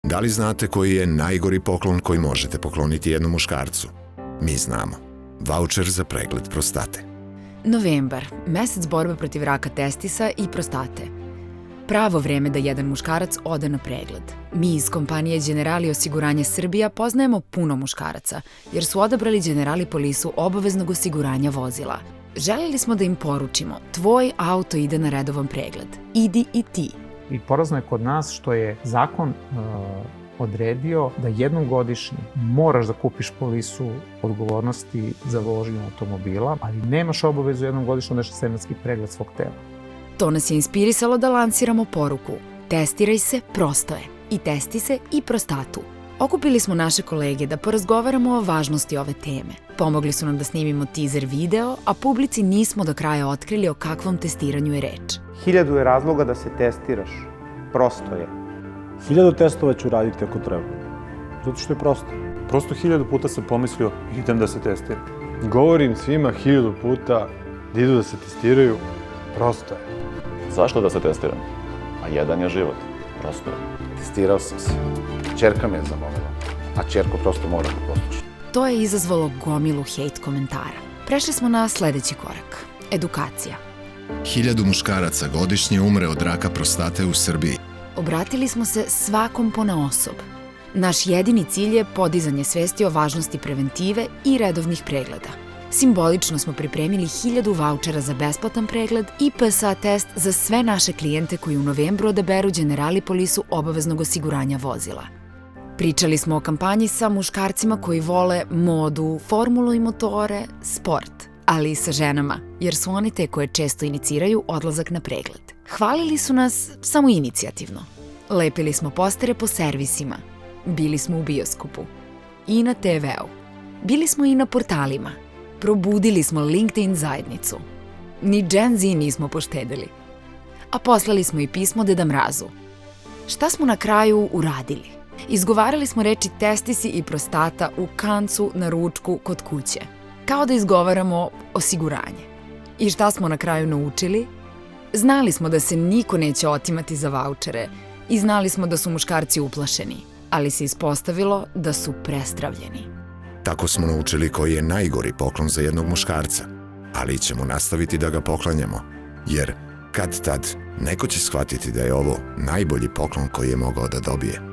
Da li znate koji je najgori poklon koji možete pokloniti jednom muškarcu? Mi znamo. Vaučer za pregled prostate. Novembar, mesec borbe protiv raka testisa i prostate. Pravo vreme da jedan muškarac ode na pregled. Mi iz kompanije Generali osiguranje Srbija poznajemo puno muškaraca, jer su odabrali Generali polisu obaveznog osiguranja vozila. Želeli smo da im poručimo, tvoj auto ide na redovan pregled. Idi i ti. I porazno je kod nas što je zakon odredio da jednom godišnje moraš da kupiš polisu odgovornosti za vožnju automobila, ali nemaš obavezu jednom godišnje da semenski pregled svog tela. To nas je inspirisalo da lansiramo poruku testiraj se, prosto je. I testi se i prostatu. Okupili smo naše kolege da porazgovaramo o važnosti ove teme. Pomogli su nam da snimimo teaser video, a publici nismo do kraja otkrili o kakvom testiranju je reč. 1000 je razloga da se testiraš. Prosto je. 1000 testova ću raditi ako treba. Zato što je prosto. Prosto 1000 puta sam pomislio, idem da se testiram. Govorim svima 1000 puta da idu da se testiraju, prosto je. Zašto da se testiram? A jedan je život. Prosto je. Testirao sam se. Ćerka me je zamolila. A ćerku prosto mora da posluša. To je izazvalo gomilu hejt komentara. Prešli smo na sledeći korak. Edukacija. 1000 muškaraca godišnje umre od raka prostate u Srbiji. Obratili smo se svakom ponaosob. Naš jedini cilj je podizanje svesti o važnosti preventive i redovnih pregleda. Simbolično smo pripremili 1000 vaučera za besplatan pregled i PSA test za sve naše klijente koji u novembru odaberu Generali polisu obaveznog osiguranja vozila. Pričali smo o kampanji sa muškarcima koji vole modu, formulu i motore, sport, ali i sa ženama, jer su oni te koje često iniciraju odlazak na pregled. Hvalili su nas samoinicijativno. Lepili smo postere po servisima. Bili smo u bioskopu. I na TV-u. Bili smo i na portalima. Probudili smo LinkedIn zajednicu. Ni Gen Z nismo poštedili. A poslali smo i pismo Deda Mrazu. Šta smo na kraju uradili? Izgovarali smo reči testisi i prostata u kancu, na ručku, kod kuće. Kao da izgovaramo osiguranje. I šta smo na kraju naučili? Znali smo da se niko neće otimati za vaučere i znali smo da su muškarci uplašeni, ali se ispostavilo da su prestravljeni. Tako smo naučili koji je najgori poklon za jednog muškarca, ali ćemo nastaviti da ga poklanjamo, jer kad tad neko će shvatiti da je ovo najbolji poklon koji je mogao da dobije.